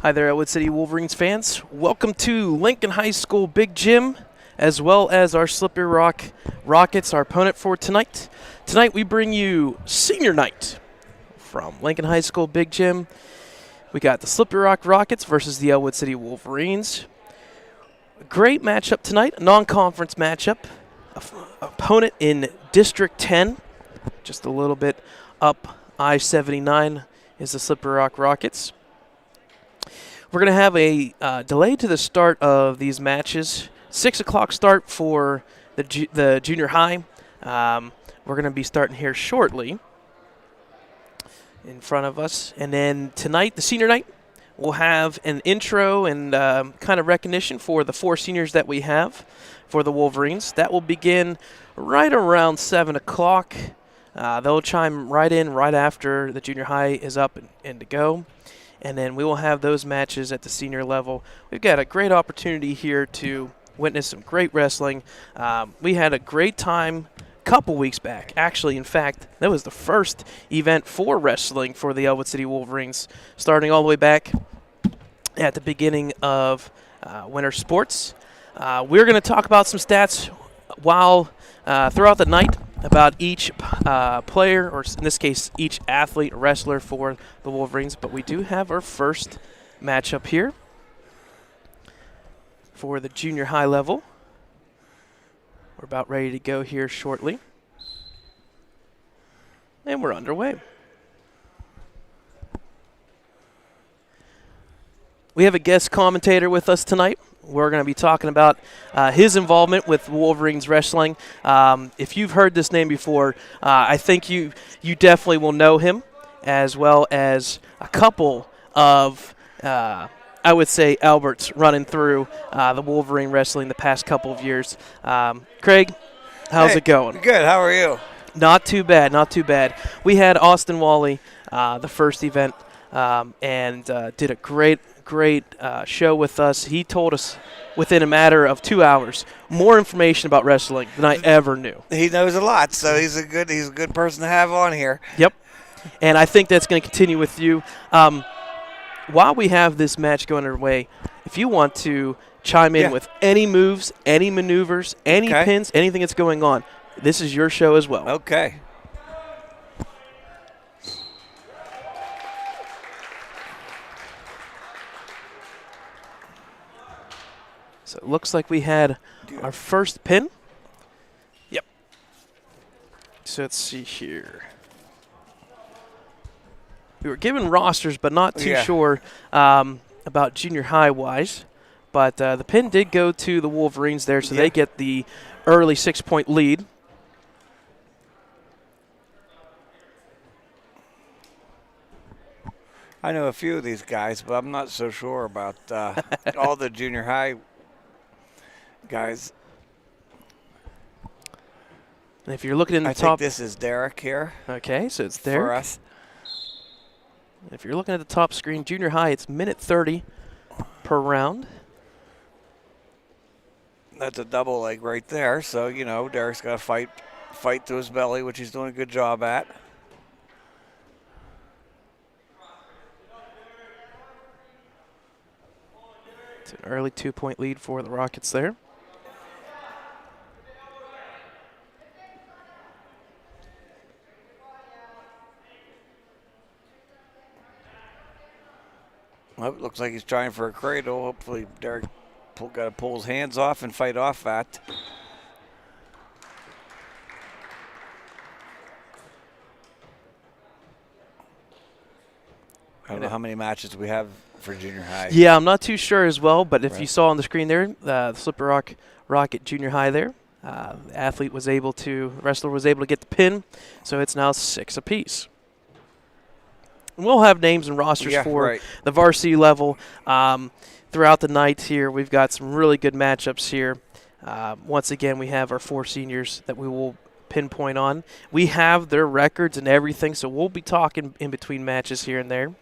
Hi there, Ellwood City Wolverines fans. Welcome to Lincoln High School Big Gym, as well as our Slippery Rock Rockets, our opponent for tonight. Tonight we bring you Senior Night from Lincoln High School Big Gym. We got the Slippery Rock Rockets versus the Ellwood City Wolverines. A great matchup tonight, a non-conference matchup. Opponent in District 10, just a little bit up I-79 is the Slippery Rock Rockets. We're going to have a delay to the start of these matches. 6 o'clock start for the junior high. We're going to be starting here shortly in front of us. And then tonight, the senior night, we'll have an intro and kind of recognition for the 4 seniors that we have for the Wolverines. That will begin right around 7 o'clock. They'll chime right in right after the junior high is up and to go. And then we will have those matches at the senior level. We've got a great opportunity here to witness some great wrestling. We had a great time a couple weeks back. Actually, in fact, that was the first event for wrestling for the Ellwood City Wolverines, starting all the way back at the beginning of winter sports. We're going to talk about some stats while throughout the night about each player, or in this case, each athlete, wrestler for the Wolverines. But we do have our first matchup here for the junior high level. We're about ready to go here shortly. And we're underway. We have a guest commentator with us tonight. We're going to be talking about his involvement with Wolverines wrestling. If you've heard this name before, I think you definitely will know him, as well as a couple of, I would say, Alberts running through the Wolverine wrestling the past couple of years. Craig, how's it going? Good. How are you? Not too bad, not too bad. We had Austin Wally the first event and did a great show with us. He told us within a matter of 2 hours more information about wrestling than I ever knew. He knows a lot, so he's a good person to have on here. Yep. And I think that's going to continue with you. While we have this match going underway, if you want to chime in with any moves, any maneuvers, any pins, anything that's going on, this is your show as well. Okay. So it looks like we had our first pin. Yep. So let's see here. We were given rosters, but not too sure about junior high wise. But the pin did go to the Wolverines there, so they get the early 6-point lead. I know a few of these guys, but I'm not so sure about all the junior high guys. And if you're looking in the I top, think this is Derek here. Okay, so it's Derek For us. If you're looking at the top screen, junior high, it's minute 30 per round. That's a double leg right there. So, you know, Derek's got to fight to his belly, which he's doing a good job at. It's an early 2-point lead for the Rockets there. Well, it looks like he's trying for a cradle. Hopefully Derek got to pull his hands off and fight off that. I don't know how many matches we have for junior high. Yeah, I'm not too sure as well, but if you saw on the screen there, the Slippery Rock Rocket junior high there, the wrestler was able to get the pin, so it's now 6 apiece. We'll have names and rosters for the varsity level throughout the night here. We've got some really good matchups here. Once again, we have our 4 seniors that we will pinpoint on. We have their records and everything, so we'll be talking in between matches here and there.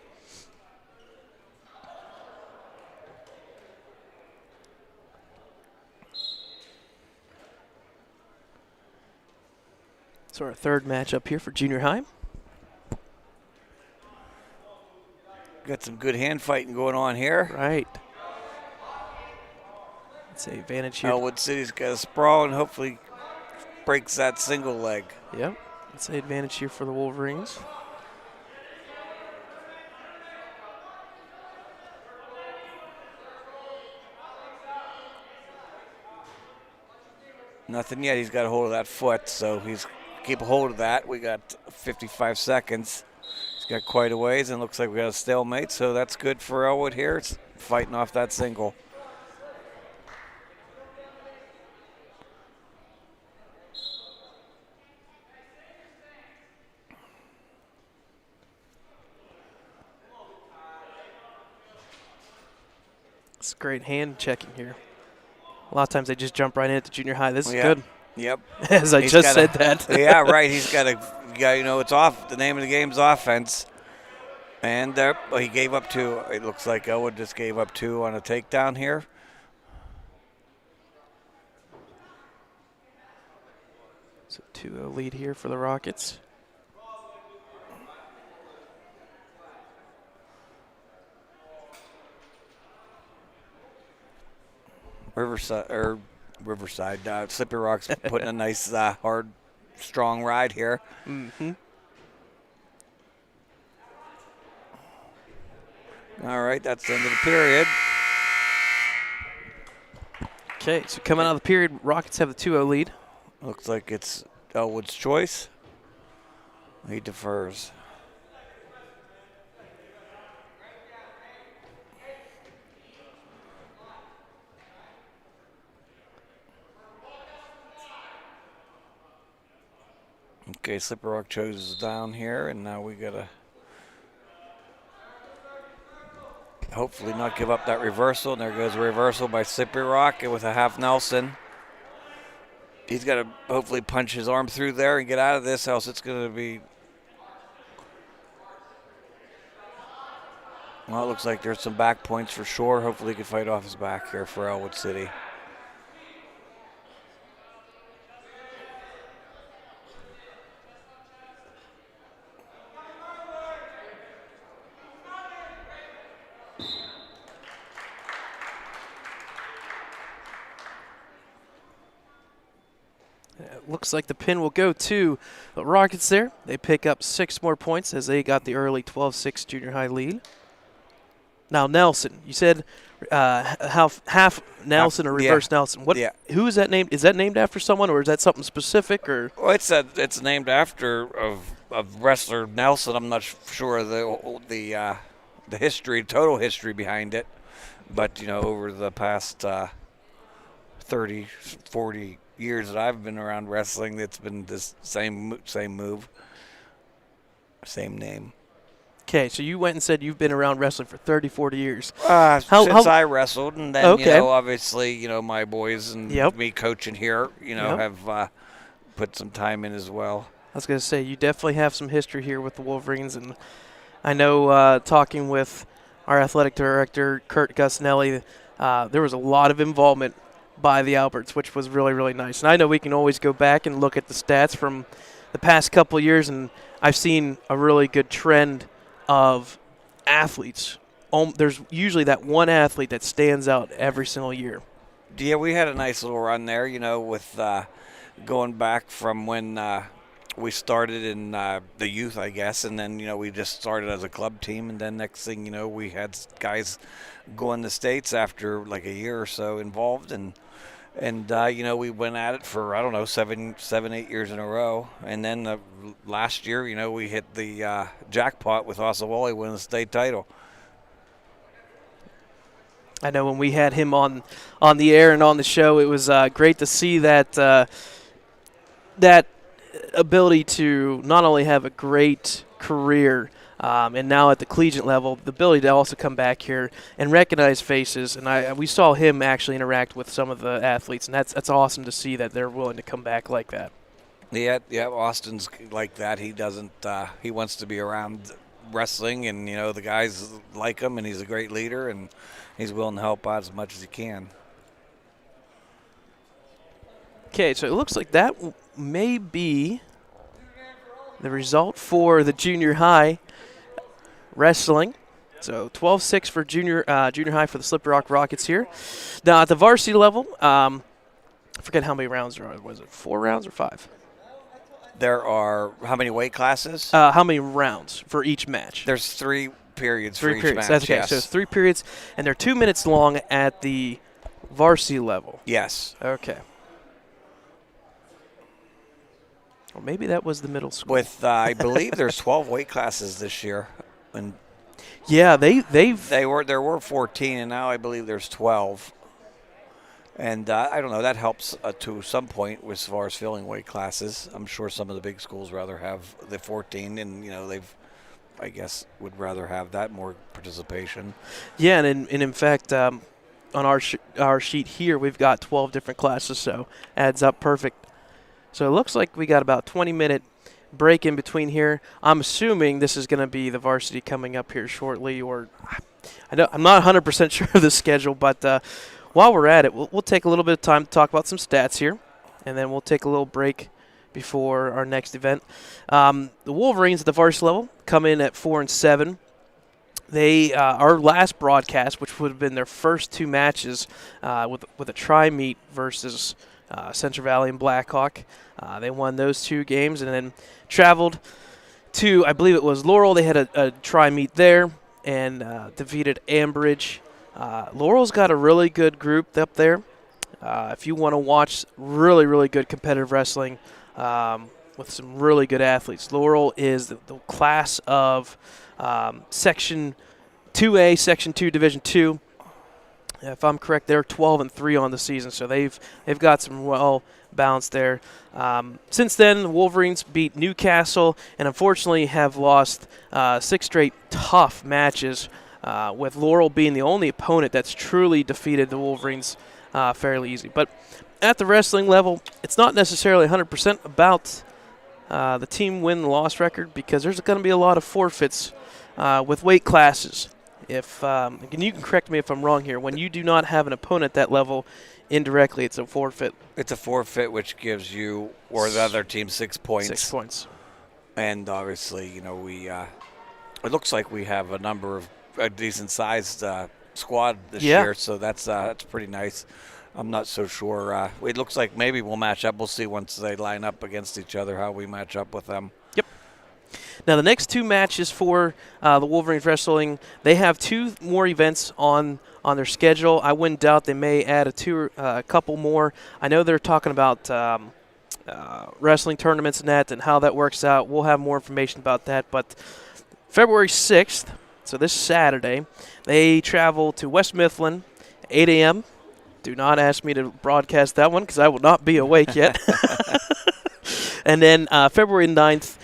So our third matchup here for junior high. Got some good hand fighting going on here. Right. It's an advantage here. Ellwood City's got a sprawl and hopefully breaks that single leg. Yep. It's an advantage here for the Wolverines. Nothing yet. He's got a hold of that foot, so he's keep a hold of that. We got 55 seconds. He's got quite a ways, and looks like we got a stalemate, so that's good for Ellwood here. It's fighting off that single. It's great hand checking here. A lot of times they just jump right in at the junior high. This is Yeah. good. Yep. As I just said that. Yeah, right. He's got it's off. The name of the game's offense. And he gave up 2. It looks like Ellwood just gave up 2 on a takedown here. So 2-0 lead here for the Rockets. Riverside. Slippery Rock's putting a nice, hard, strong ride here. Mm-hmm. All right, that's the end of the period. Okay, so coming out of the period, Rockets have the 2-0 lead. Looks like it's Ellwood's choice. He defers. Okay, Slippery Rock chooses down here, and now we gotta hopefully not give up that reversal. And there goes a reversal by Slippery Rock with a half Nelson. He's got to hopefully punch his arm through there and get out of this, else it's going to be. Well, it looks like there's some back points for sure. Hopefully he can fight off his back here for Ellwood City. It looks like the pin will go to the Rockets there. They pick up 6 more points as they got the early 12-6 junior high lead. Now Nelson, you said half Nelson or reverse Nelson. What? Yeah. Who is that named? Is that named after someone, or is that something specific? Or well, it's named after of wrestler Nelson. I'm not sure the history, total history behind it, but over the past 30, 40 years that I've been around wrestling, it's been this same move, same name. Okay, so you went and said you've been around wrestling for 30, 40 years. Since I wrestled, and then obviously my boys and me coaching here, have put some time in as well. I was going to say you definitely have some history here with the Wolverines, and I know talking with our athletic director Kurt Gusnelli, there was a lot of involvement by the Alberts, which was really, really nice. And I know we can always go back and look at the stats from the past couple of years, and I've seen a really good trend of athletes. There's usually that one athlete that stands out every single year. Yeah, we had a nice little run there, with going back from when we started in the youth, I guess, and then, we just started as a club team, and then next thing we had guys going to States after like a year or so involved, and we went at it for, I don't know, 8 years in a row. And then last year, we hit the jackpot with Osawally winning the state title. I know when we had him on the air and on the show, it was great to see that that ability to not only have a great career and now at the collegiate level, the ability to also come back here and recognize faces. And we saw him actually interact with some of the athletes, and that's awesome to see that they're willing to come back like that. Yeah, Austin's like that. He doesn't. He wants to be around wrestling, and the guys like him, and he's a great leader, and he's willing to help out as much as he can. Okay, so it looks like that may be the result for the junior high wrestling. So 12-6 for junior high for the Slippery Rock Rockets here. Now at the varsity level, I forget how many rounds there are. Was it 4 rounds or 5? There are how many weight classes? How many rounds for each match? There's 3 periods for 3 each periods. match. That's okay. Yes. So it's 3 periods, and they're 2 minutes long at the varsity level. Yes. Okay. Or maybe that was the middle school. With I believe there's 12 weight classes this year, and yeah, there were 14, and now I believe there's 12. And I don't know. That helps to some point as far as filling weight classes. I'm sure some of the big schools rather have the 14, and I guess would rather have that more participation. Yeah, and in fact, on our sheet here, we've got 12 different classes, so adds up perfect. So it looks like we got about 20-minute break in between here. I'm assuming this is going to be the varsity coming up here shortly, or I'm not 100% sure of the schedule, but while we're at it, we'll take a little bit of time to talk about some stats here, and then we'll take a little break before our next event. The Wolverines at the varsity level come in at 4-7. They our last broadcast, which would have been their first 2 matches with a tri-meet versus Central Valley and Blackhawk. They won those 2 games and then traveled to, I believe it was Laurel. They had a tri-meet there and defeated Ambridge. Laurel's got a really good group up there. If you want to watch really, really good competitive wrestling with some really good athletes, Laurel is the class of Section 2A, Section 2, Division 2. If I'm correct, they're 12-3 on the season, so they've got some well balanced there. Since then, the Wolverines beat Newcastle and unfortunately have lost 6 straight tough matches, with Laurel being the only opponent that's truly defeated the Wolverines fairly easy. But at the wrestling level, it's not necessarily 100% about the team win-loss record, because there's going to be a lot of forfeits with weight classes. And you can correct me if I'm wrong here, when you do not have an opponent at that level, indirectly it's a forfeit. It's a forfeit, which gives you or the other team 6 points. 6 points. And obviously, we it looks like we have a number of a decent-sized squad this year, so that's pretty nice. I'm not so sure. It looks like maybe we'll match up. We'll see once they line up against each other how we match up with them. Yep. Now, the next 2 matches for the Wolverines Wrestling, they have 2 more events on their schedule. I wouldn't doubt they may add a couple more. I know they're talking about wrestling tournaments and that and how that works out. We'll have more information about that. But February 6th, so this Saturday, they travel to West Mifflin, 8 a.m. Do not ask me to broadcast that one because I will not be awake yet. And then February 9th,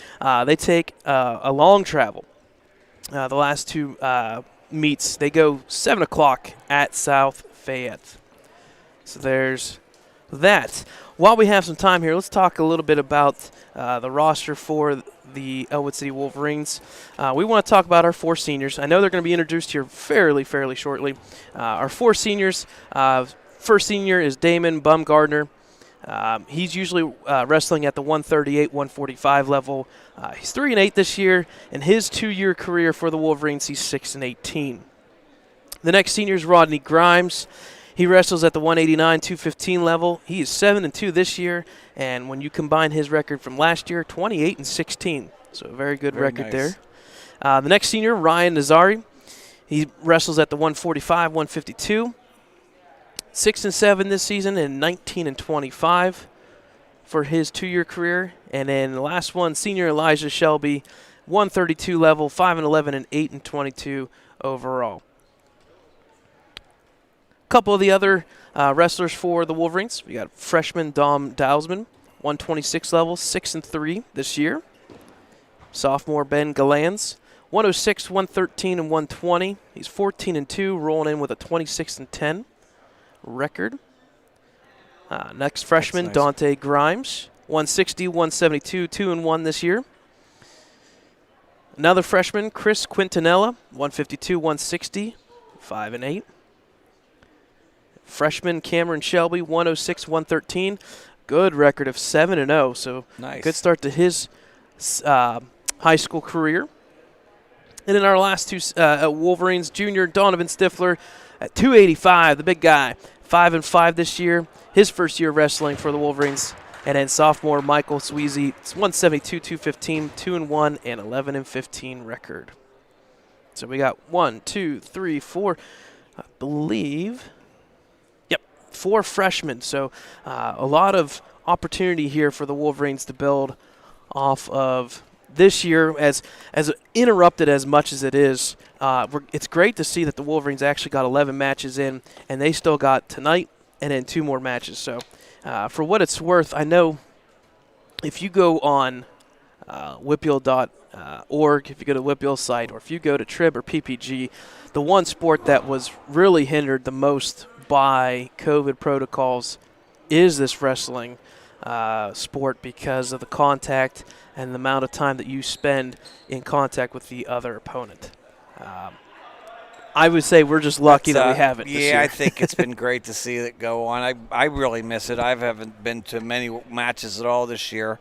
they take a long travel. The last 2 meets, they go 7 o'clock at South Fayette. So there's that. While we have some time here, let's talk a little bit about the roster for the Ellwood City Wolverines. We want to talk about our 4 seniors. I know they're going to be introduced here fairly shortly. Our 4 seniors, first senior is Damon Bumgardner. He's usually wrestling at the 138, 145 level. He's 3-8 this year. In his 2-year career for the Wolverines, he's 6-18. The next senior is Rodney Grimes. He wrestles at the 189, 215 level. He is 7-2 this year, and when you combine his record from last year, 28-16. So a very good record nice there. The next senior, Ryan Nazari. He wrestles at the 145, 152. 6-7 this season and 19-25 for his 2-year career. And then the last one, senior Elijah Shelby, 132 level, 5-11 and 8-22 overall. A couple of the other wrestlers for the Wolverines. We got freshman Dom Dowsman, 126 level, 6-3 this year. Sophomore Ben Galans, 106, 113 and 120. He's 14-2, rolling in with a 26-10. record. Next freshman, nice. Dante Grimes, 160, 172, 2-1 this year. Another freshman, Chris Quintanilla, 152, 160, 5-8. Freshman Cameron Shelby, 106, 113. Good record of 7-0, so nice. Good start to his high school career. And in our last two Wolverines, junior Donovan Stifler at 285, the big guy, 5-5 this year, his first year wrestling for the Wolverines. And then sophomore Michael Sweezy, it's 172, 215, 2-1, and 11-15 record. So we got 1, 2, 3, 4, I believe. Yep, 4 freshmen. So a lot of opportunity here for the Wolverines to build off of this year, as interrupted as much as it is. It's great to see that the Wolverines actually got 11 matches in, and they still got tonight and then 2 more matches. So for what it's worth, I know if you go on whippeal.org, if you go to Whippeal's site, or if you go to Trib or PPG, the one sport that was really hindered the most by COVID protocols is this wrestling sport, because of the contact and the amount of time that you spend in contact with the other opponent. I would say we're just lucky that we have it this year. I think it's been great to see it go on. I really miss it. I haven't been to many matches at all this year.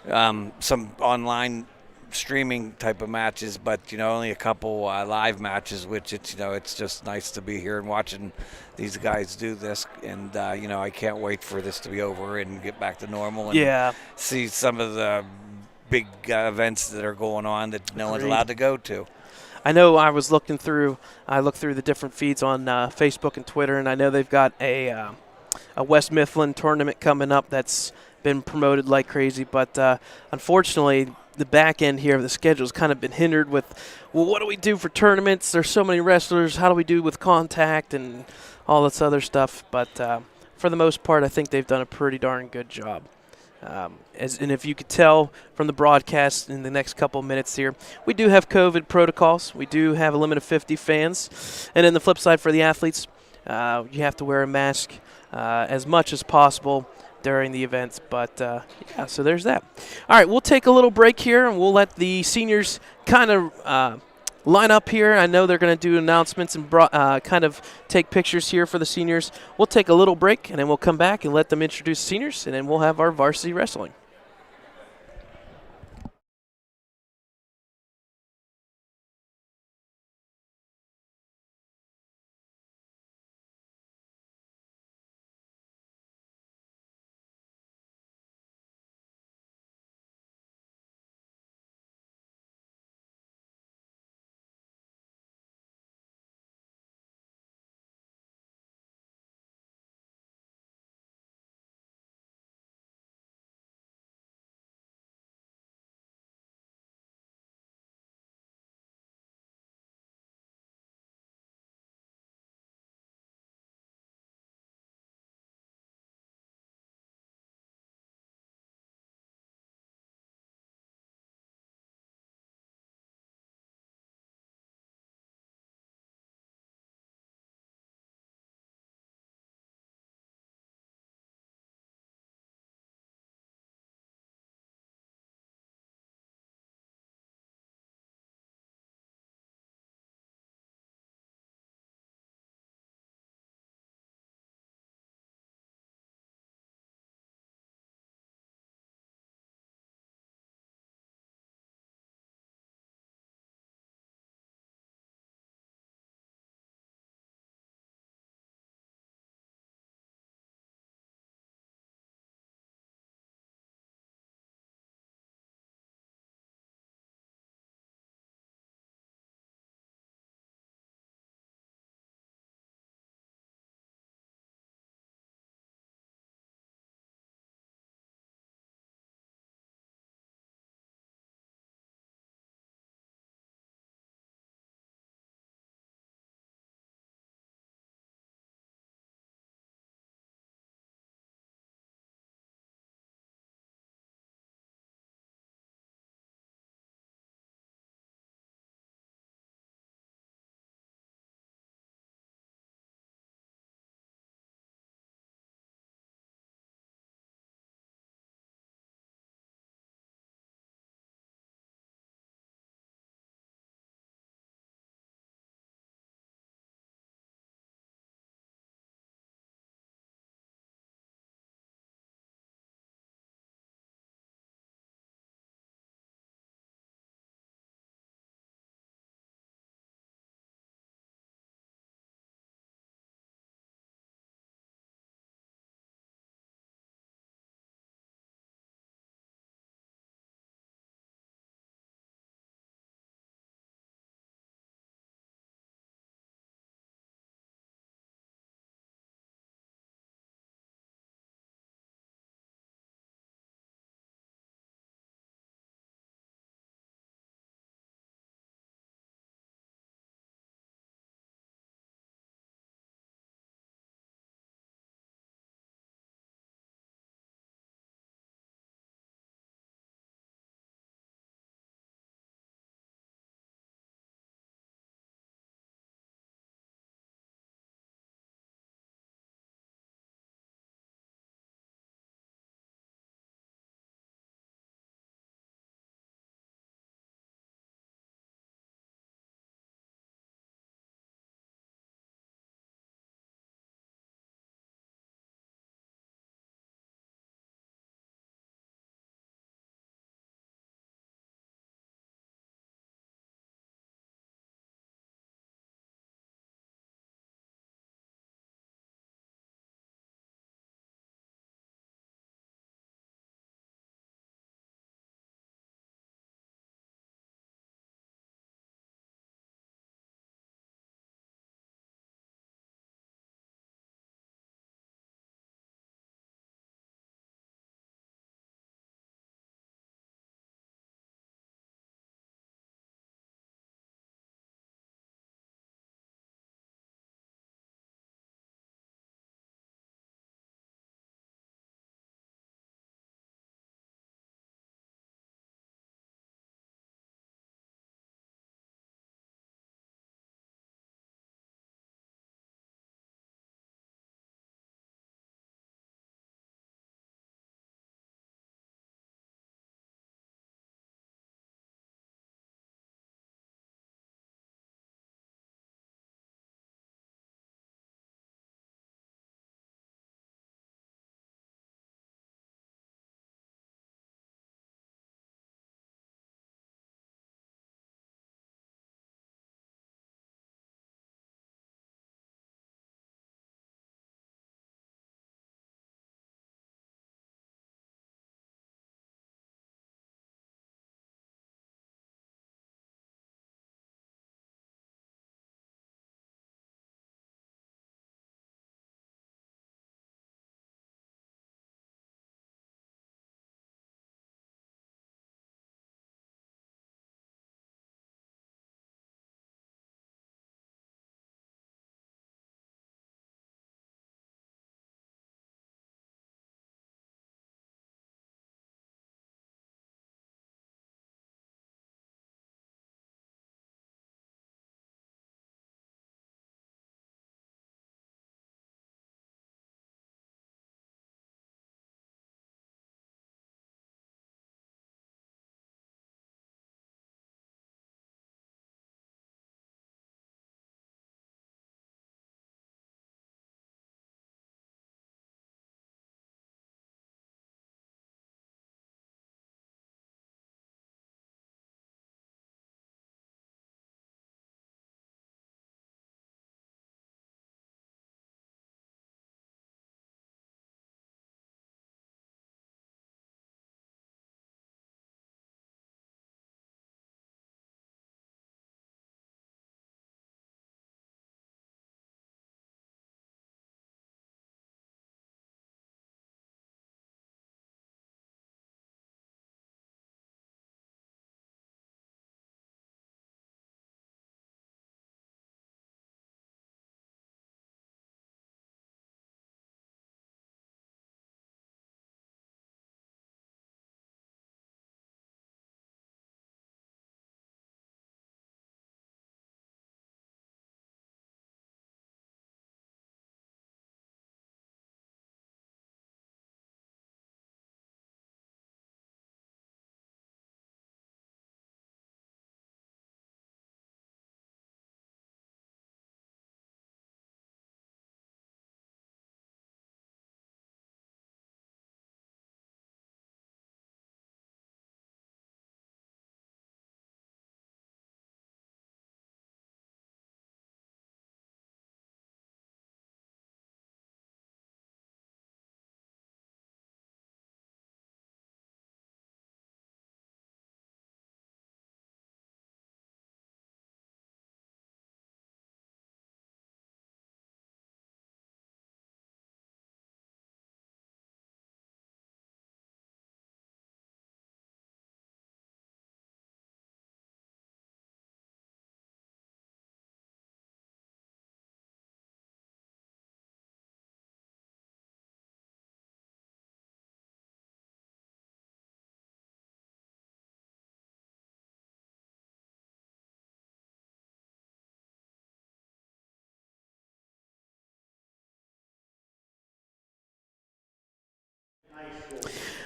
Some online streaming type of matches, but only a couple live matches, which it's just nice to be here and watching these guys do this. And I can't wait for this to be over and get back to normal and see some of the big events that are going on that no one's allowed to go to. I know I looked through the different feeds on Facebook and Twitter, and I know they've got a West Mifflin tournament coming up that's been promoted like crazy, but unfortunately the back end here of the schedule has kind of been hindered with, well, what do we do for tournaments? There's so many wrestlers. How do we do with contact and all this other stuff? But for the most part, I think they've done a pretty darn good job. And if you could tell from the broadcast in the next couple of minutes here, we do have COVID protocols. We do have a limit of 50 fans. And then the flip side for the athletes, you have to wear a mask as much as possible during the events. But, so there's that. All right, we'll take a little break here, and we'll let the seniors kind of line up here. I know they're going to do announcements and kind of take pictures here for the seniors. We'll take a little break, and then we'll come back and let them introduce seniors, and then we'll have our varsity wrestling.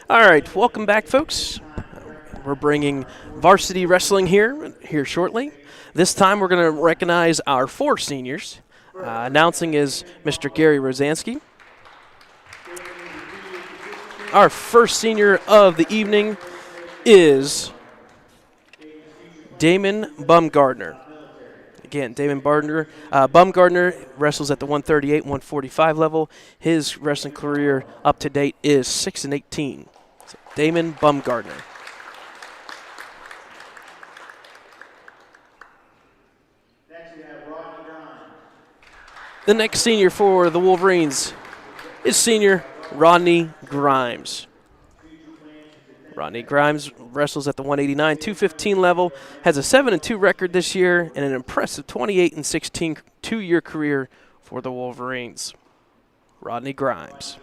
All right, welcome back, folks. We're bringing Varsity Wrestling here shortly. This time we're going to recognize our 4 seniors. Announcing is Mr. Gary Rosansky. Our first senior of the evening is Damon Bumgardner. Again, Damon Bumgardner wrestles at the 138, 145 level. His wrestling career up to date is 6-18. So Damon Bumgardner. The next senior for the Wolverines is senior Rodney Grimes. Rodney Grimes wrestles at the 189, 215 level, has a 7-2 record this year, and an impressive 28-16 two-year career for the Wolverines. Rodney Grimes.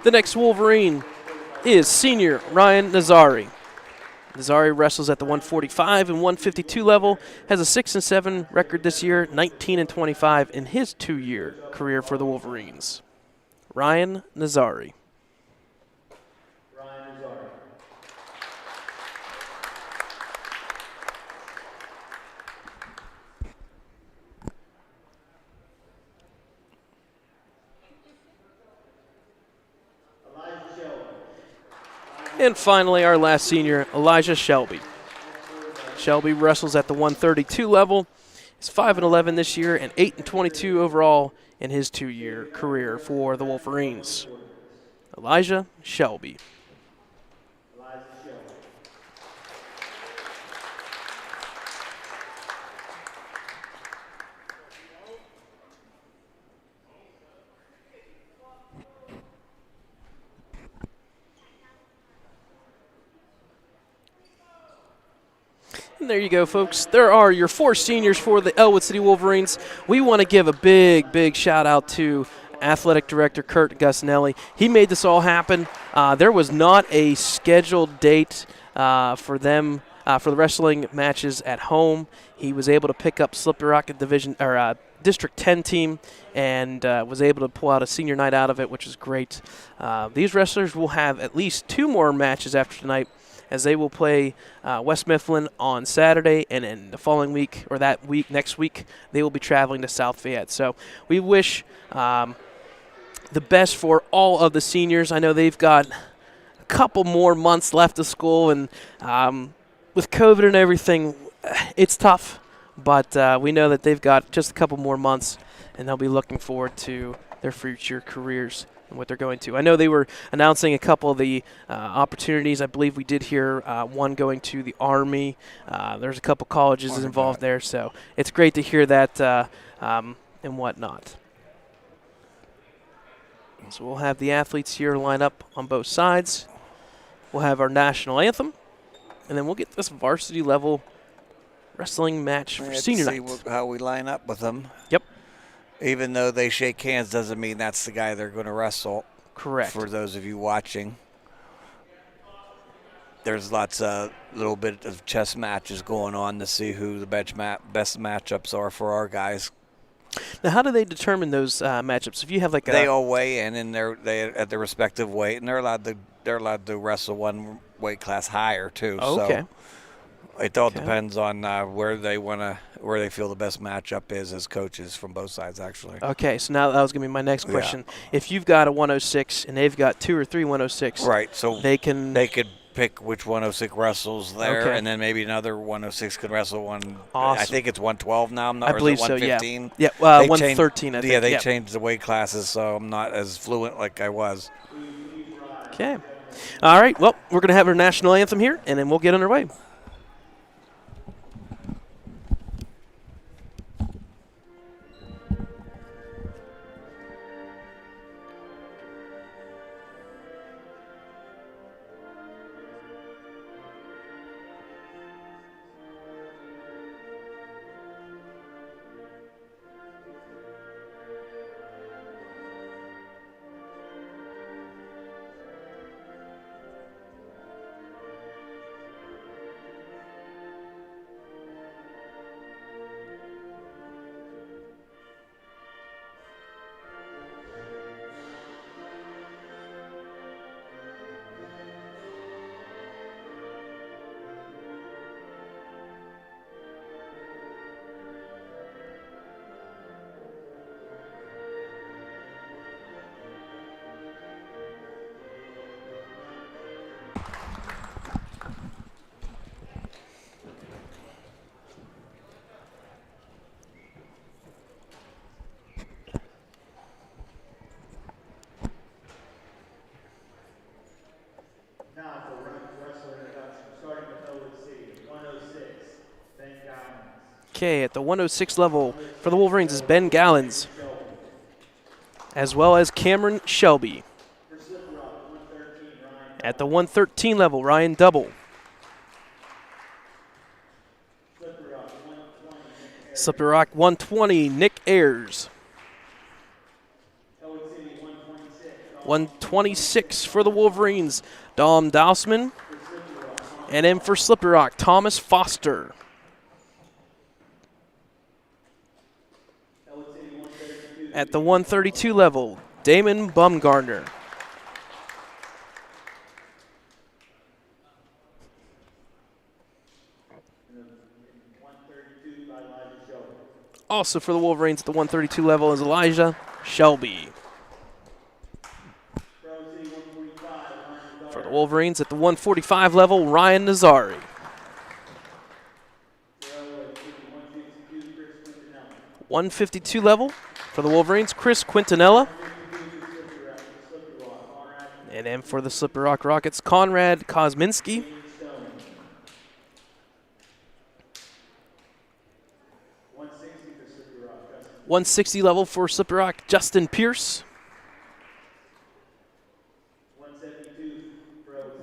The next Wolverine is senior Ryan Nazari. Nazari wrestles at the 145 and 152 level, has a 6-7 record this year, 19-25 in his 2-year career for the Wolverines. Ryan Nazari. And finally, our last senior, Elijah Shelby. Shelby wrestles at the 132 level. He's 5-11 this year and 8-22 overall in his 2-year career for the Wolverines. Elijah Shelby. And there you go, folks. There are your 4 seniors for the Ellwood City Wolverines. We want to give a big shout out to Athletic Director Kurt Gusnelli. He made this all happen. There was not a scheduled date for them for the wrestling matches at home. He was able to pick up Slippery Rock Division or District 10 team and was able to pull out a senior night out of it, which is great. These wrestlers will have at least 2 more matches after tonight, as they will play West Mifflin on Saturday, and in the following week, or that week, next week, they will be traveling to South Fayette. So we wish the best for all of the seniors. I know they've got a couple more months left of school, and with COVID and everything, it's tough. But we know that they've got just a couple more months, and they'll be looking forward to their future careers and what they're going to. I know they were announcing a couple of the opportunities. I believe we did hear one going to the Army. There's a couple colleges involved there, so it's great to hear that and whatnot. So we'll have the athletes here line up on both sides. We'll have our national anthem, and then we'll get this varsity level wrestling match for senior night. See how we line up with them. Yep. Even though they shake hands doesn't mean that's the guy they're going to wrestle. Correct. For those of you watching, there's lots of little bit of chess matches going on to see who the best matchups are for our guys. Now, how do they determine those matchups? If you have like they all weigh in they at their respective weight, and they're allowed to wrestle one weight class higher too. Okay. So it all depends on where they feel the best matchup is as coaches from both sides, actually. Okay, so now that was going to be my next question. Yeah. If you've got a 106 and they've got 2 or 3 106, right? So they could pick which 106 wrestles there, and then maybe another 106 could wrestle one. Awesome. I think it's 112 now. I believe so. Yeah. Yeah. 113. I think. Yeah, they changed the weight classes, so I'm not as fluent like I was. Okay. All right. Well, we're going to have our national anthem here, and then we'll get underway. Okay, at the 106 level for the Wolverines is Ben Gallens, as well as Cameron Shelby. At the 113 level, Ryan Double. Slippery Rock 120, Nick Ayers. 126 for the Wolverines, Dom Dousman. And then for Slippery Rock, Thomas Foster. At the 132 level, Damon Bumgarner. Also for the Wolverines at the 132 level is Elijah Shelby. For the Wolverines at the 145 level, Ryan Nazari. 152 level for the Wolverines, Chris Quintanilla. And then for the Slippery Rock Rockets, Conrad Kosminski. 160 level for Slippery Rock, Justin Pierce.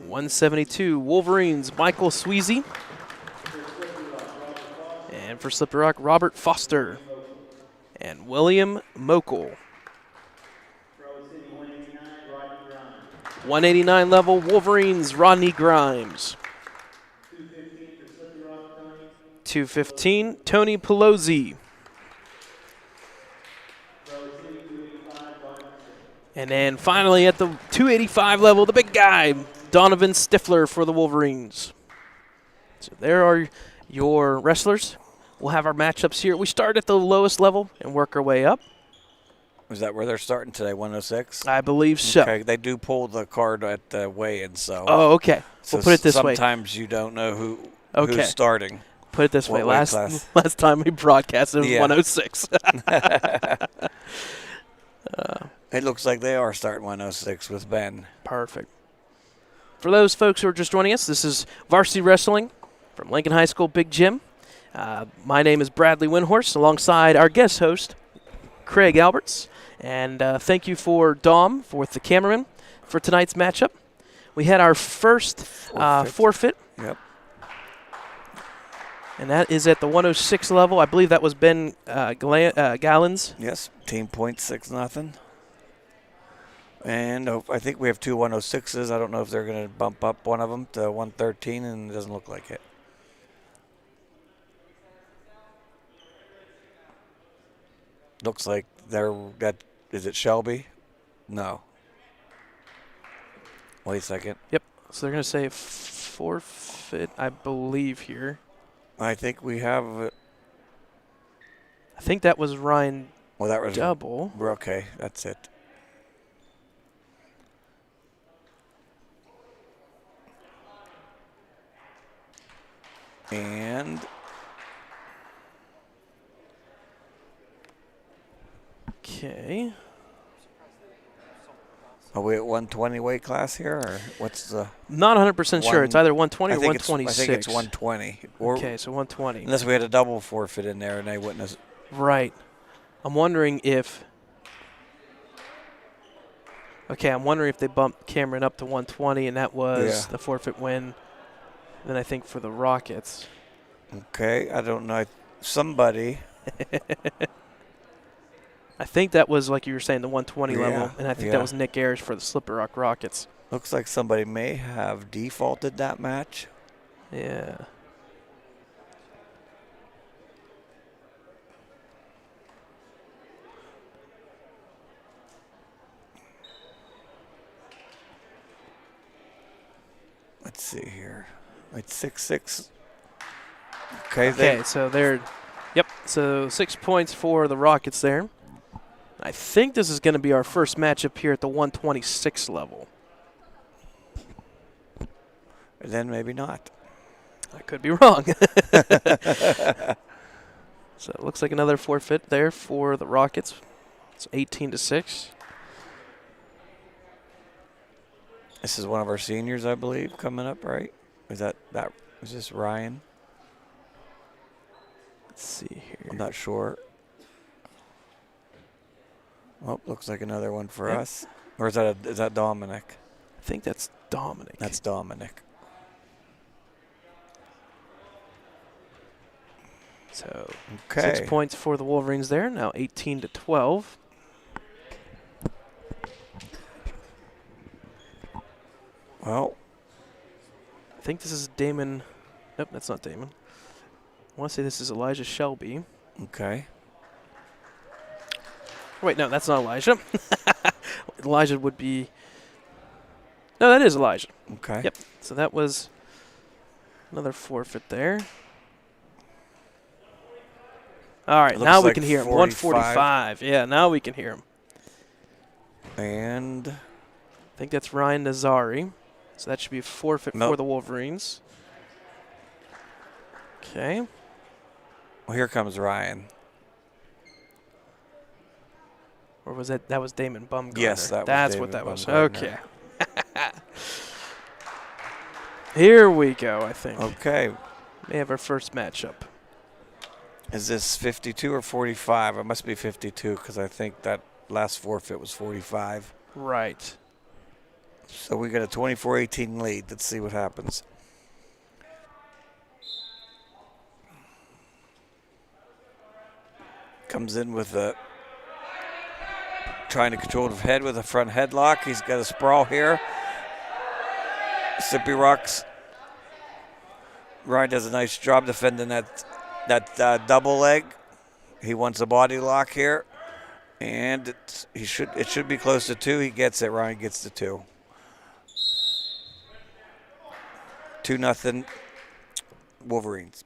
172 Wolverines, Michael Sweezy. And for Slippery Rock, Robert Foster and William Mokel. 189 level, Wolverines, Rodney Grimes. 215, Tony Pelosi. And then finally at the 285 level, the big guy, Donovan Stifler for the Wolverines. So there are your wrestlers. We'll have our matchups here. We start at the lowest level and work our way up. Is that where they're starting today, 106? I believe so. Okay, they do pull the card at the weigh-in, so. Oh, okay. So we'll put it this way. sometimes you don't know who's starting. Put it this way. What Last time we broadcasted, it was 106. It looks like they are starting 106 with Ben. Perfect. For those folks who are just joining us, this is Varsity Wrestling from Lincoln High School Big Gym. My name is Bradley Windhorst, alongside our guest host, Craig Alberts. And thank you for Dom, with the cameraman, for tonight's matchup. We had our first forfeit. Yep. And that is at the 106 level. I believe that was Ben Gallens. Yes, team points 6-0. And I think we have two 106s. I don't know if they're going to bump up one of them to 113, and it doesn't look like it. Looks like is it Shelby? No. Wait a second. Yep. So they're going to say forfeit, I believe, here. I think we have. I think that was Ryan. Well, that was Double. Okay, that's it. And okay. Are we at 120 weight class here, or what's the? Not 100% sure. It's either 120 or 126. I think it's 120. Okay, so 120. Unless we had a double forfeit in there, and they wouldn't have. Right. I'm wondering if. Okay, I'm wondering if they bumped Cameron up to 120, and that was the forfeit win. Then I think for the Rockets. Okay, I don't know. Somebody. I think that was, like you were saying, the 120 level, and I think that was Nick Ayers for the Slippery Rock Rockets. Looks like somebody may have defaulted that match. Yeah. Let's see here. It's 6-6. Okay, so they're, so 6 points for the Rockets there. I think this is going to be our first matchup here at the 126 level. Then maybe not. I could be wrong. So it looks like another forfeit there for the Rockets. It's 18-6. This is one of our seniors, I believe, coming up, right? Is this Ryan? Let's see here. I'm not sure. Oh, looks like another one for us. Or is that Dominic? I think that's Dominic. That's Dominic. So Okay. 6 points for the Wolverines there. Now 18-12. Well, I think this is Damon. Nope, that's not Damon. I want to say this is Elijah Shelby. okay. Wait, no, that's not Elijah. Elijah would be. No, that is Elijah. Okay. Yep. So that was another forfeit there. All right, now we like can hear him. 45. 145. Yeah, now we can hear him. And I think that's Ryan Nazari. So that should be a forfeit for the Wolverines. Okay. well, here comes Ryan. Or was that was Damon Bumgarner? Yes, that was That's Damon what that was. Bumgarner. Okay. Here we go, I think. Okay. May have our first matchup. Is this 52 or 45? It must be 52 because I think that last forfeit was 45. Right. So we got a 24-18 lead. Let's see what happens. Comes in with a trying to control the head with a front headlock. He's got a sprawl here. Sippy Rocks. Ryan does a nice job defending that double leg. He wants a body lock here, and it should be close to 2. He gets it. Ryan gets the 2. 2-0 Wolverines.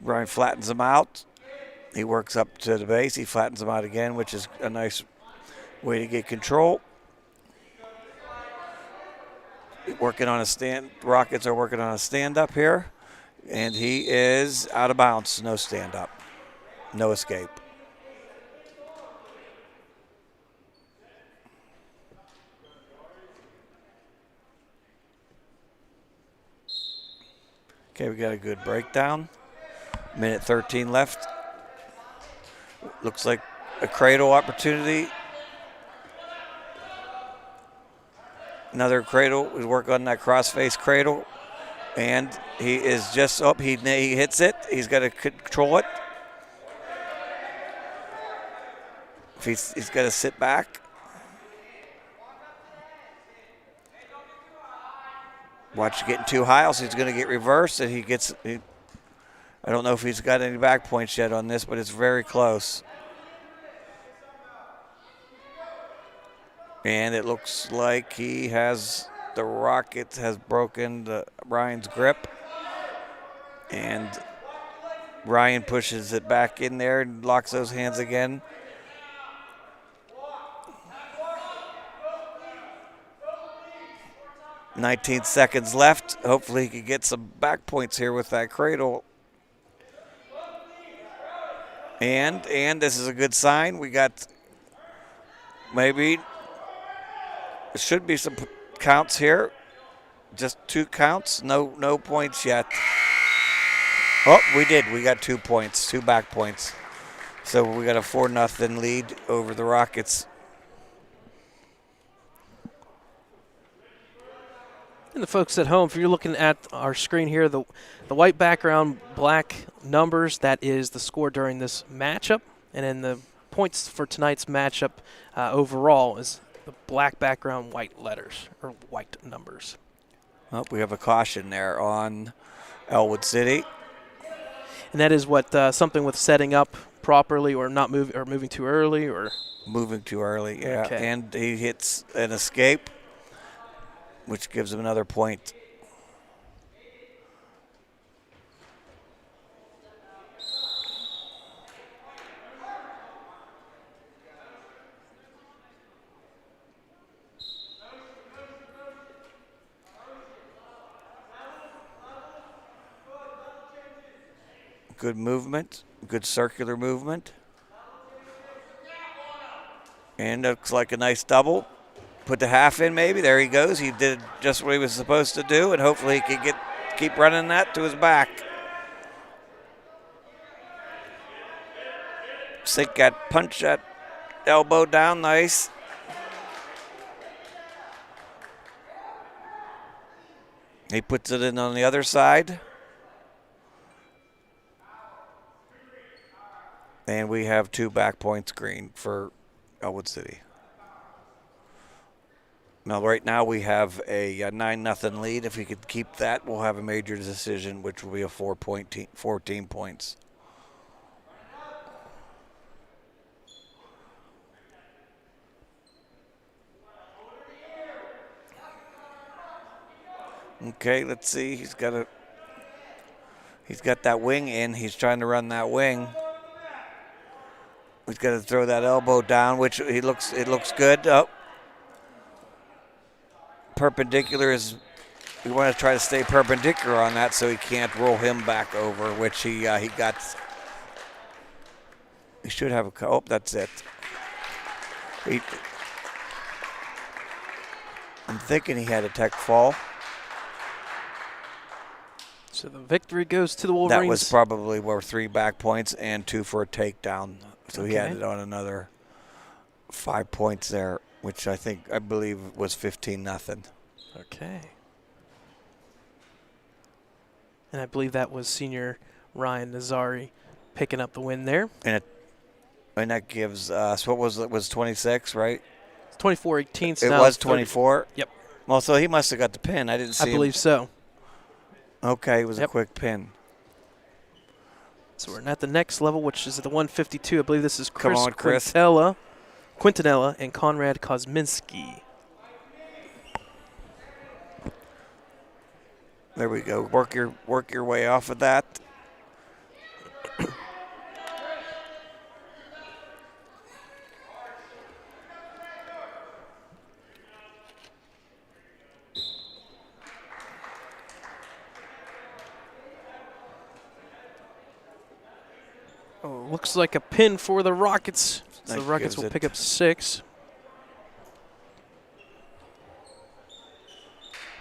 Ryan flattens him out. He works up to the base. He flattens him out again, which is a nice way to get control. Working on a stand. Rockets are working on a stand-up here. And he is out of bounds. No stand-up. No escape. Okay, we got a good breakdown. Minute 13 left. Looks like a cradle opportunity. Another cradle. We work on that cross-face cradle. And he is just up. He hits it. He's got to control it. He's got to sit back. Watch getting too high, so he's going to get reversed, and I don't know if he's got any back points yet on this, but it's very close. And it looks like the Rocket has broken Ryan's grip. And Ryan pushes it back in there and locks those hands again. "19 seconds left. Hopefully he can get some back points here with that cradle. And this is a good sign. We got maybe it should be some counts here. Just 2 counts. No points yet. Oh, we did. We got 2 points, 2 back points. So we got a 4-0 lead over the Rockets. And the folks at home, if you're looking at our screen here, the white background, black numbers, that is the score during this matchup. And then the points for tonight's matchup overall is the black background, white letters, or white numbers. Well, we have a caution there on Ellwood City. And that is what something with setting up properly or not moving or moving too early or moving too early. Yeah, okay. And he hits an escape, which gives him another point. Good movement, good circular movement. And looks like a nice double. Put the half in maybe. There he goes. He did just what he was supposed to do, and hopefully he can keep running that to his back. Sink that, punch that elbow down, nice. He puts it in on the other side. And we have 2 back points green for Ellwood City. Now, right now we have a 9-0 lead. If we could keep that, we'll have a major decision, which will be a 14 points. Okay, let's see. He's got that wing in. He's trying to run that wing. He's got to throw that elbow down, which it looks good. Oh. Perpendicular is, we want to try to stay perpendicular on that so he can't roll him back over, which he got. He should have oh, that's it. I'm thinking he had a tech fall. So the victory goes to the Wolverines. That was probably worth 3 back points and 2 for a takedown. So he added on another 5 points there, which I believe was 15-0. Okay. And I believe that was senior Ryan Nazari picking up the win there. And that gives us, what was it? Was 26, right? It's 24-18. It was 24? Yep. Well, so he must have got the pin. I didn't see him. I believe so. Okay, it was a quick pin. So we're at the next level, which is at the 152. I believe this is Come on, Chris. Quintanilla and Conrad Kosminski. There we go. Work your way off of that. Oh, looks like a pin for the Rockets. So the Rockets will pick up 6.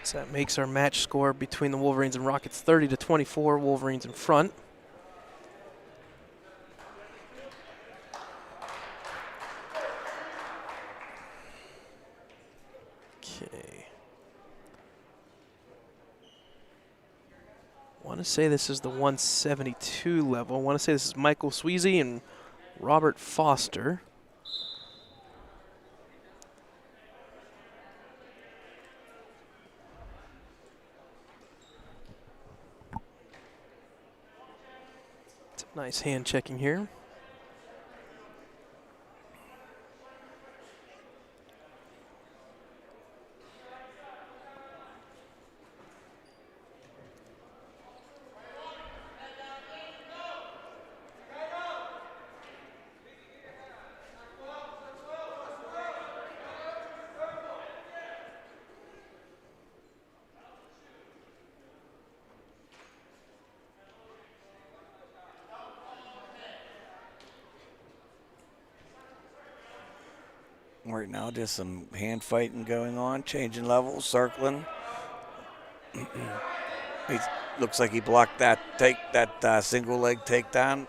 So that makes our match score between the Wolverines and Rockets 30-24. Wolverines in front. Okay. I want to say this is the 172 level. I want to say this is Michael Sweezy and Robert Foster. It's a nice hand checking here. Right now, just some hand fighting going on, changing levels, circling. He looks like he blocked that single leg takedown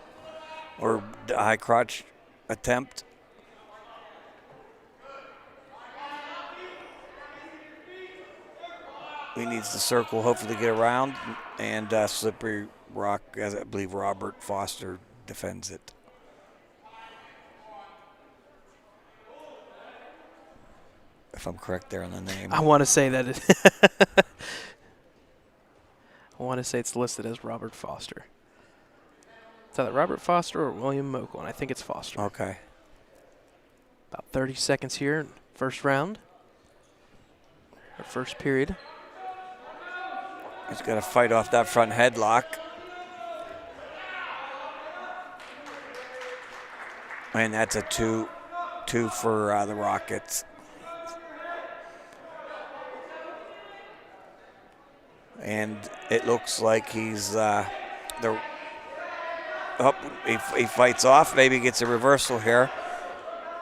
or high crotch attempt. He needs to circle, hopefully get around, and slippery rock, as I believe Robert Foster defends it. If I'm correct there on the name. I want to say that I want to say it's listed as Robert Foster. It's either Robert Foster or William Mokel, and I think it's Foster. Okay. About 30 seconds here in first round. Or first period. He's got to fight off that front headlock. And that's a two for the Rockets. And it looks like he's he fights off, maybe gets a reversal here.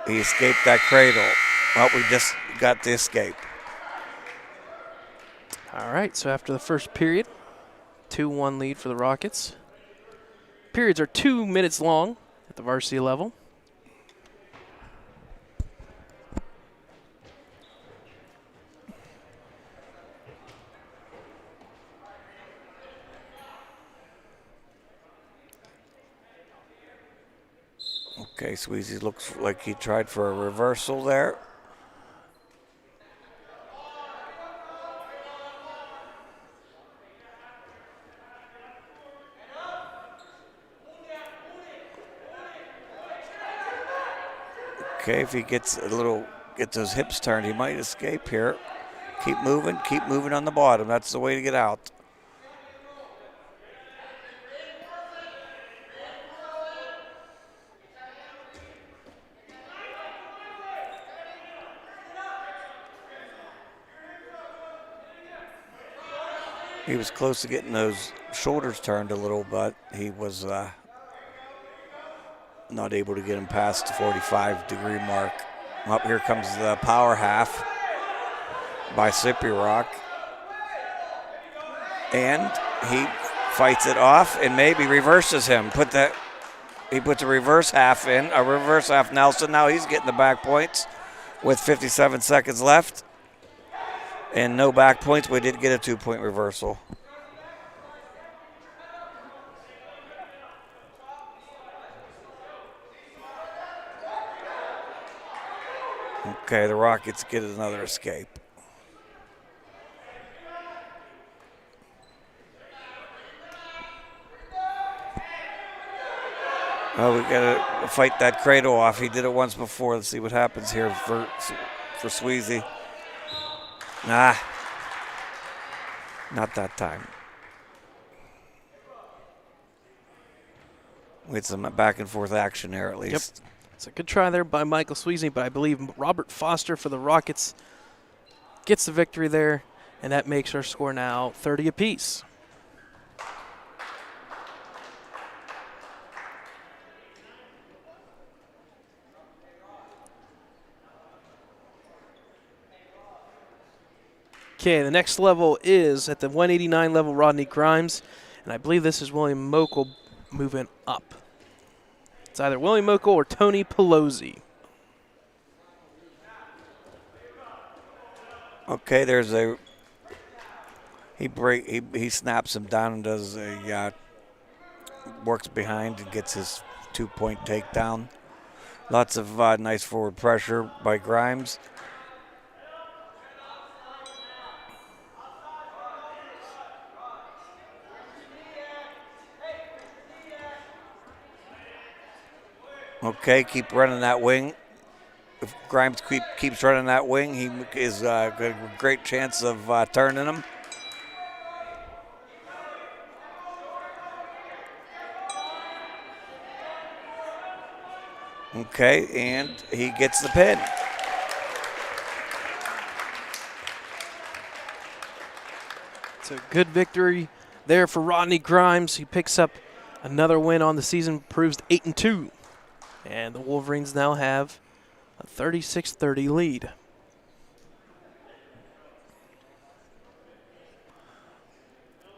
He escaped that cradle. Well, we just got the escape. All right, so after the first period, 2-1 lead for the Rockets. Periods are 2 minutes long at the varsity level. Okay, Sweezy looks like he tried for a reversal there. Okay, if he gets those hips turned, he might escape here. Keep moving on the bottom. That's the way to get out. He was close to getting those shoulders turned a little, but he was not able to get him past the 45-degree mark. Up here comes the power half by Sippy Rock. And he fights it off and maybe reverses him. He puts a reverse half in, a reverse half Nelson. Now he's getting the back points with 57 seconds left. And no back points, but we did get a 2-point reversal. Okay, the Rockets get another escape. Oh, we got to fight that cradle off. He did it once before. Let's see what happens here for Sweezy. Nah, not that time. We had some back and forth action there at least. Yep. It's a good try there by Michael Sweezy, but I believe Robert Foster for the Rockets gets the victory there, and that makes our score now 30 apiece. Okay, the next level is at the 189 level, Rodney Grimes, and I believe this is William Mokel moving up. It's either William Mokel or Tony Pelosi. Okay, he snaps him down and does works behind and gets his 2-point takedown. Lots of nice forward pressure by Grimes. Okay, keep running that wing. If Grimes keeps running that wing, he is got a great chance of turning him. Okay, and he gets the pin. It's a good victory there for Rodney Grimes. He picks up another win on the season, proves 8-2. And the Wolverines now have a 36-30 lead.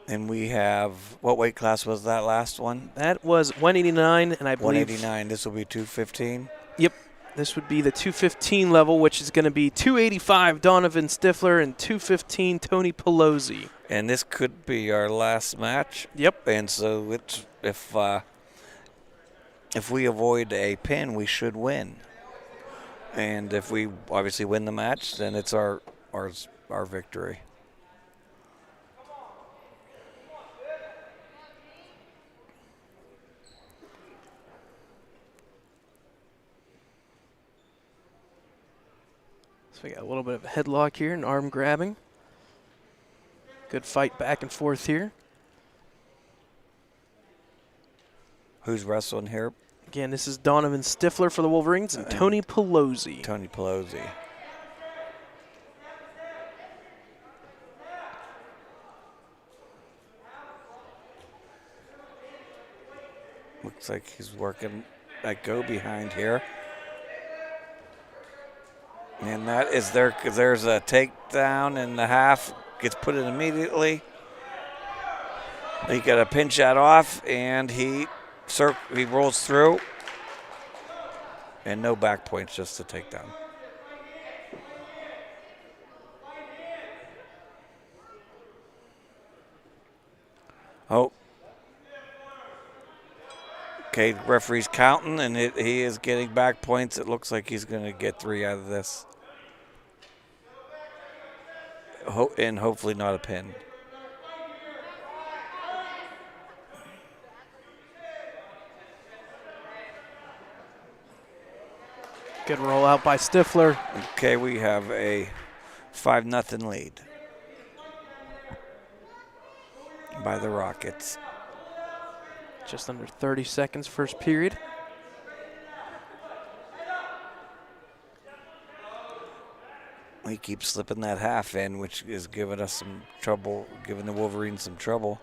And we have, what weight class was that last one? That was 189, and I believe 189. This will be 215. Yep, this would be the 215 level, which is going to be 285 Donovan Stifler and 215 Tony Pelosi. And this could be our last match. Yep. And so if we avoid a pin, we should win. And if we obviously win the match, then it's our victory. So we got a little bit of a headlock here and arm grabbing. Good fight back and forth here. Who's wrestling here? Again, this is Donovan Stifler for the Wolverines and Tony Pelosi. Tony Pelosi. Looks like he's working that go behind here. And that is there because there's a takedown in the half. Gets put in immediately. He got to pinch that off, and he rolls through. And no back points, just a takedown. Oh. Okay, referee's counting, and he is getting back points. It looks like he's going to get 3 out of this. And hopefully not a pin. Good roll out by Stifler. Okay, we have a 5-0 lead by the Rockets. Just under 30 seconds first period. We keep slipping that half in, which is giving us some trouble, giving the Wolverines some trouble.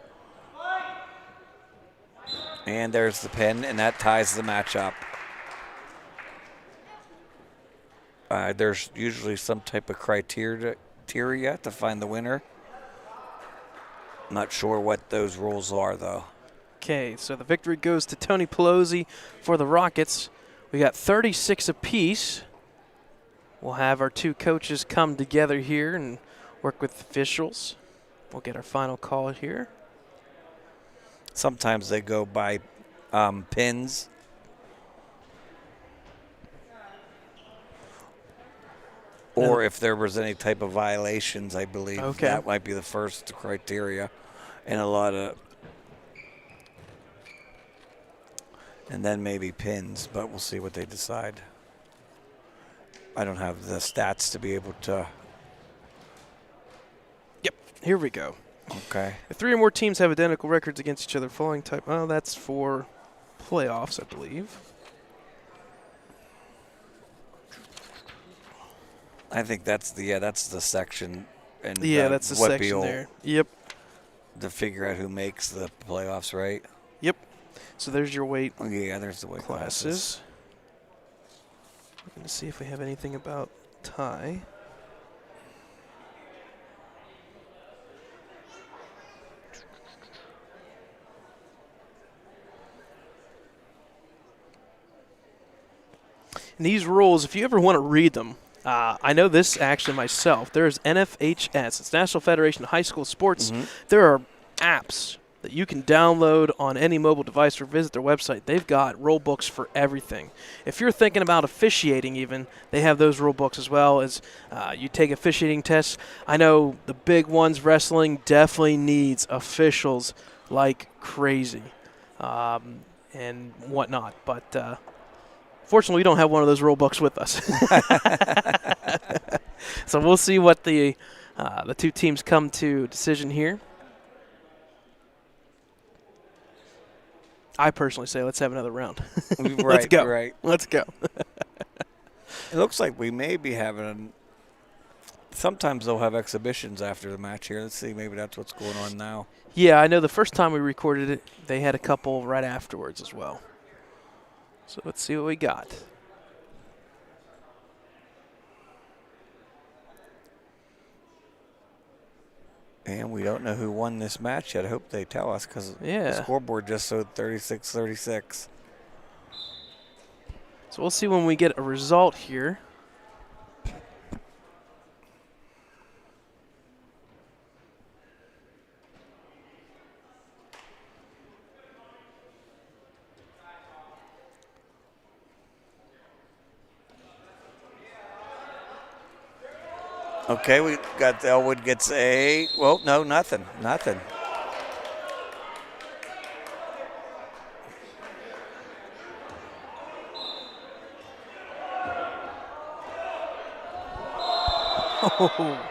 And there's the pin, and that ties the match up. There's usually some type of criteria to find the winner. Not sure what those rules are, though. Okay, so the victory goes to Tony Pelosi for the Rockets. We got 36 apiece. We'll have our 2 coaches come together here and work with officials. We'll get our final call here. Sometimes they go by pins. Or if there was any type of violations, I believe that might be the first criteria. And and then maybe pins, but we'll see what they decide. I don't have the stats to be able to. Yep, here we go. Okay. If 3 or more teams have identical records against each other, following type. Oh, that's for playoffs, I believe. I think that's the section. And that's the section there. Yep. To figure out who makes the playoffs, right? Yep. So there's your weight. Oh, yeah, there's the weight classes. We're going to see if we have anything about tie. And these rules, if you ever want to read them, I know this actually myself. There's NFHS. It's National Federation of High School Sports. Mm-hmm. There are apps that you can download on any mobile device or visit their website. They've got rule books for everything. If you're thinking about officiating even, they have those rule books as well as you take officiating tests. I know the big ones, wrestling, definitely needs officials like crazy and whatnot. But fortunately, we don't have one of those rule books with us. So we'll see what the 2 teams come to decision here. I personally say let's have another round. Let's go. Right. Let's go. It looks like we may be having sometimes they'll have exhibitions after the match here. Let's see, maybe that's what's going on now. Yeah, I know the first time we recorded it, they had a couple right afterwards as well. So let's see what we got. And we don't know who won this match yet. I hope they tell us because the scoreboard just showed 36-36. So we'll see when we get a result here. Okay, we got Ellwood gets a, well, no, nothing. Oh.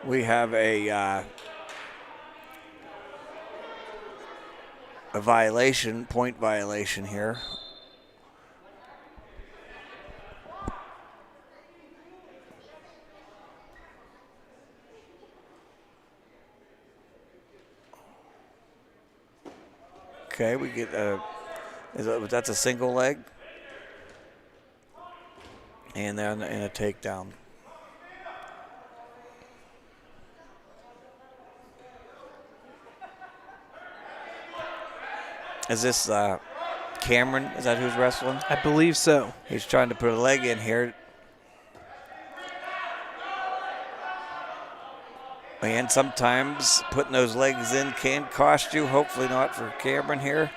We have a violation, point violation here. Okay, we get that's a single leg. And then in a takedown. Is this Cameron? Is that who's wrestling? I believe so. He's trying to put a leg in here. And sometimes putting those legs in can cost you. Hopefully not for Cameron here.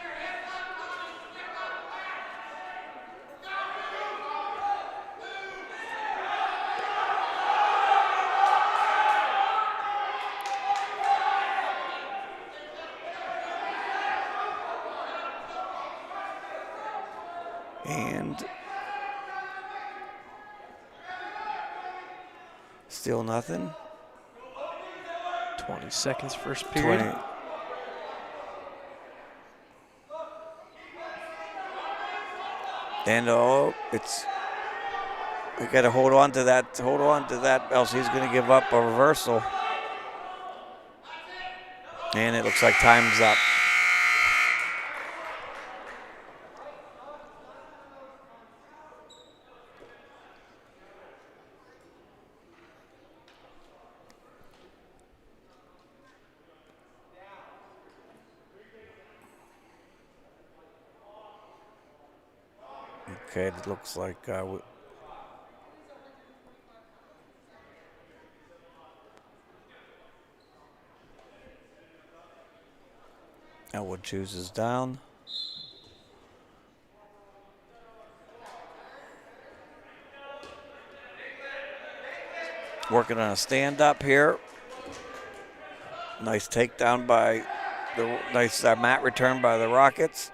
And still nothing. 20 seconds first period. 20. And we got to hold on to that, else he's going to give up a reversal. And it looks like time's up. Okay, it looks like Ellwood chooses down. Working on a stand-up here. Nice takedown by the nice mat return by the Rockets.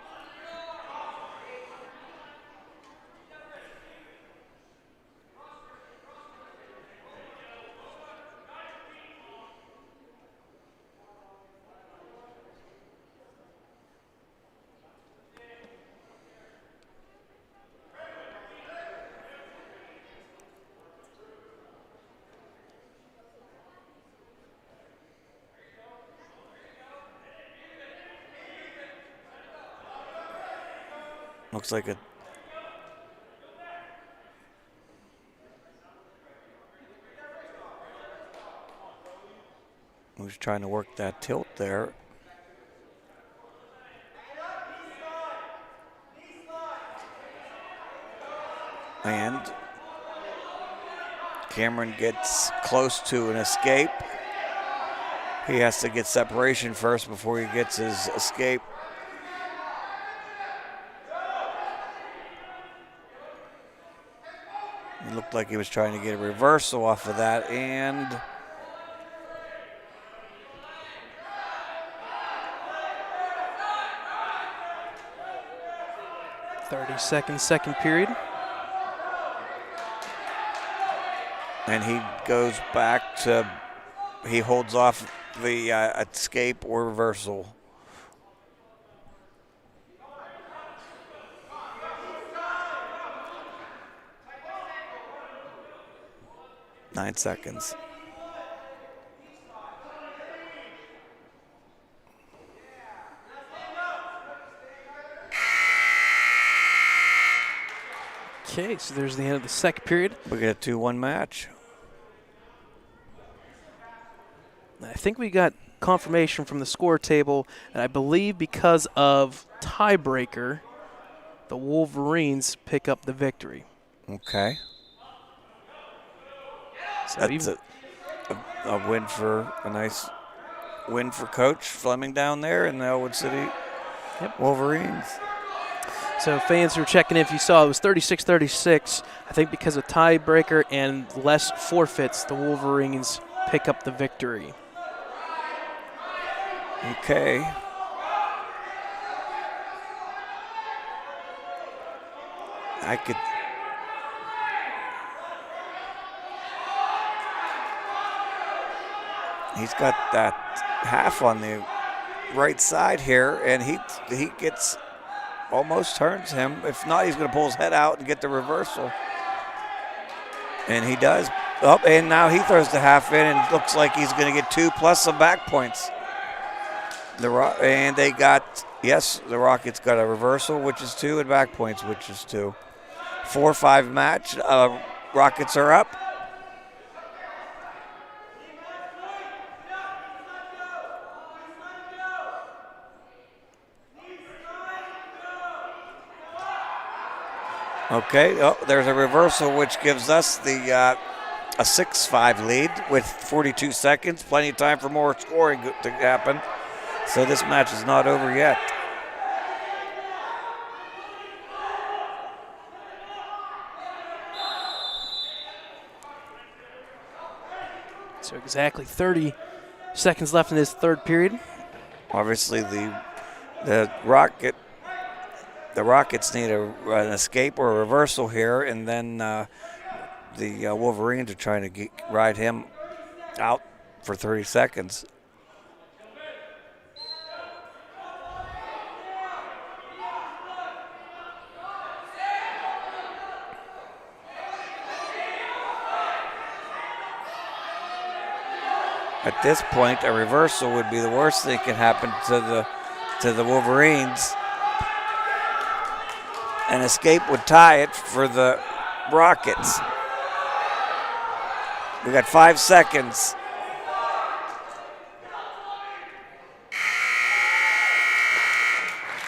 Looks like was trying to work that tilt there. And Cameron gets close to an escape. He has to get separation first before he gets his escape. It looked like he was trying to get a reversal off of that, and 30 seconds, second period. And he goes back to, he holds off the escape or reversal. Nine seconds. Okay, so there's the end of the second period. We get a 2-1 match. I think we got confirmation from the score table, and I believe because of tiebreaker, the Wolverines pick up the victory. Okay. So that's a win for a nice win for Coach Fleming down there in the Ellwood City Wolverines. So fans who are checking in, if you saw, it was 36-36. I think because of tiebreaker and less forfeits, the Wolverines pick up the victory. Okay. He's got that half on the right side here, and he gets almost turns him. If not, he's going to pull his head out and get the reversal. And he does. Oh, and now he throws the half in, and looks like he's going to get 2 plus some back points. And they got, yes, the Rockets got a reversal, which is 2, and back points, which is 2. 4-5 match. Rockets are up. Okay, there's a reversal, which gives us a 6-5 lead with 42 seconds. Plenty of time for more scoring to happen. So this match is not over yet. So exactly 30 seconds left in this third period. Obviously, the Rockets need an escape or a reversal here, and then the Wolverines are trying to ride him out for 30 seconds. At this point, a reversal would be the worst thing that can happen to the Wolverines. An escape would tie it for the Rockets. We got 5 seconds.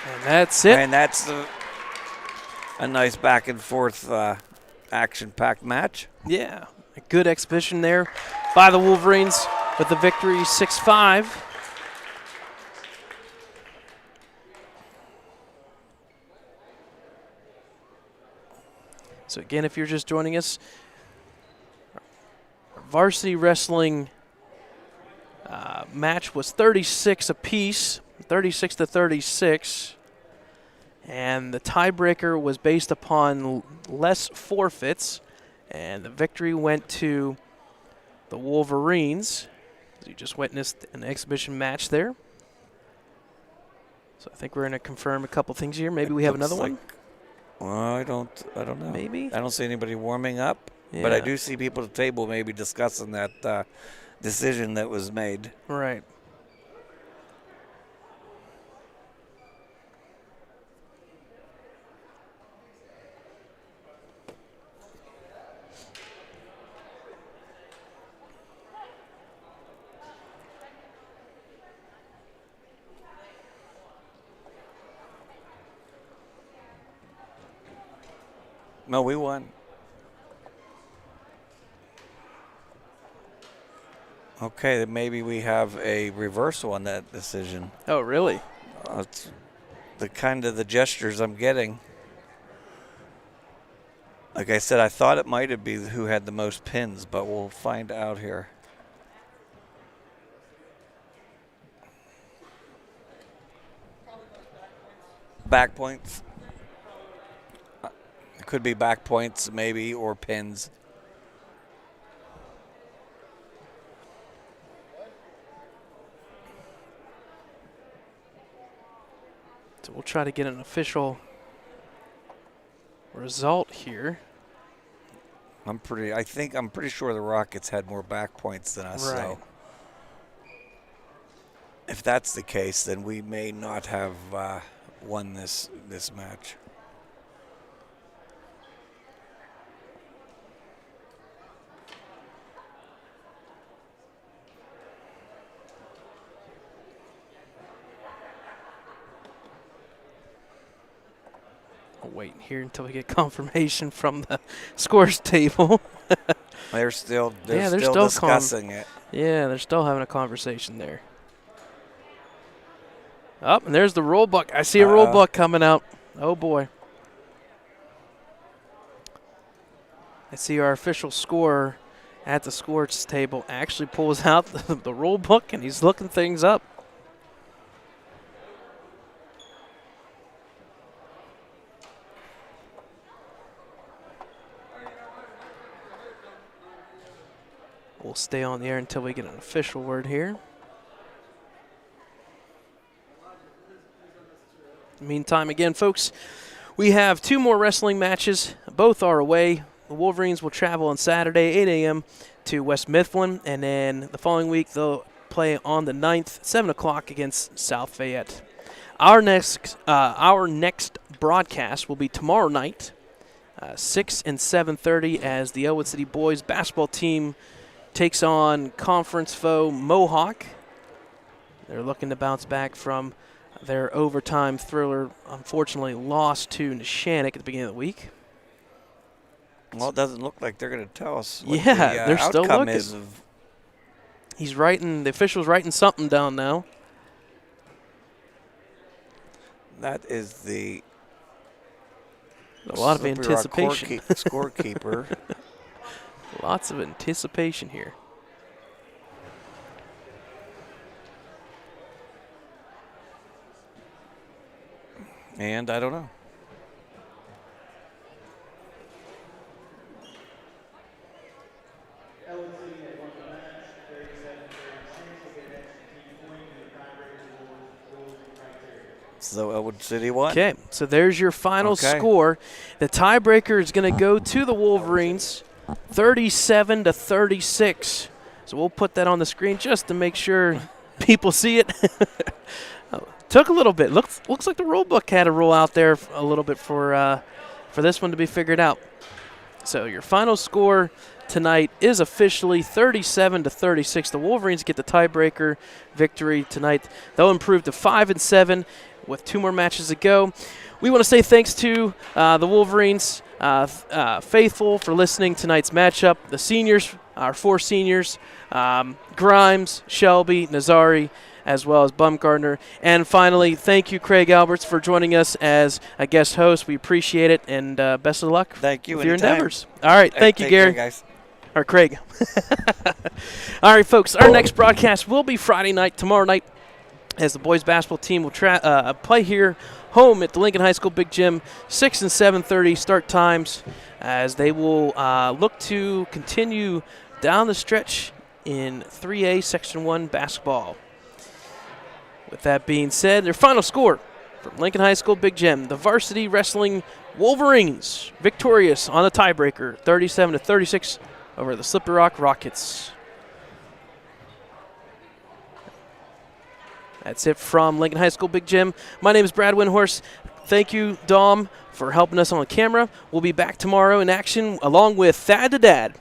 And that's it. And that's a nice back and forth action-packed match. Yeah, a good exhibition there by the Wolverines with the victory 6-5. So again, if you're just joining us, our varsity wrestling match was 36 apiece, 36-36. And the tiebreaker was based upon less forfeits. And the victory went to the Wolverines. You just witnessed an exhibition match there. So I think we're going to confirm a couple things here. Maybe we have another one. Well, I don't know. Maybe. I don't see anybody warming up, Yeah. but I do see people at the table maybe discussing that decision that was made. Right. No, we won. Okay, then maybe we have a reversal on that decision. Oh, really? It's the gestures I'm getting. Like I said, I thought it might have been who had the most pins, but we'll find out here. Back points. It could be back points, maybe, or pins. So we'll try to get an official result here. I'm pretty sure the Rockets had more back points than us. Right. So if that's the case, then we may not have won this match. I'll wait here until we get confirmation from the scores table. They're still they're still still discussing it. Yeah, they're still having a conversation there. Oh, and there's the roll buck. I see a roll buck coming out. Oh, boy. I see our official scorer at the scores table actually pulls out the roll book, and he's looking things up. We'll stay on the air until we get an official word here. Meantime, again, folks, we have 2 more wrestling matches. Both are away. The Wolverines will travel on Saturday, 8 a.m. to West Mifflin, and then the following week they'll play on the 9th, 7 o'clock against South Fayette. Our next broadcast will be tomorrow night, 6 and 7:30, as the Ellwood City boys basketball team takes on conference foe Mohawk. They're looking to bounce back from their overtime thriller, unfortunately lost to Neshannock at the beginning of the week. Well, it doesn't look like they're going to tell us what they're the still outcome looking. is. He's writing, the official's writing something down now. That is the a lot of anticipation. Scorekeeper. Lots of anticipation here. And I don't know. So Ellwood City won. Okay, so there's your final score. The tiebreaker is going to go to the Wolverines, 37-36. So we'll put that on the screen just to make sure people see it. Took a little bit. Looks like the rule book had to roll out there a little bit for this one to be figured out. So your final score tonight is officially 37-36. The Wolverines get the tiebreaker victory tonight. They'll improve to 5 and 7 with 2 more matches to go. We want to say thanks to the Wolverines faithful for listening tonight's matchup. The seniors, our 4 seniors, Grimes, Shelby, Nazari, as well as Bumgardner. And finally, thank you, Craig Alberts, for joining us as a guest host. We appreciate it, and best of luck with your endeavors. All right, thank you, Gary. Care, guys. Or Craig. All right, folks, our next broadcast will be Friday night, tomorrow night, as the boys basketball team will play here home at the Lincoln High School Big Gym, 6 and 7:30 start times, as they will look to continue down the stretch in 3A Section 1 basketball. With that being said, their final score from Lincoln High School Big Gym, the Varsity Wrestling Wolverines victorious on the tiebreaker, 37-36 over the Slippery Rock Rockets. That's it from Lincoln High School Big Gym. My name is Brad Windhorse. Thank you, Dom, for helping us on the camera. We'll be back tomorrow in action along with Thad the Dad.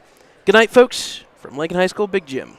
Good night, folks, from Lincoln High School Big Gym.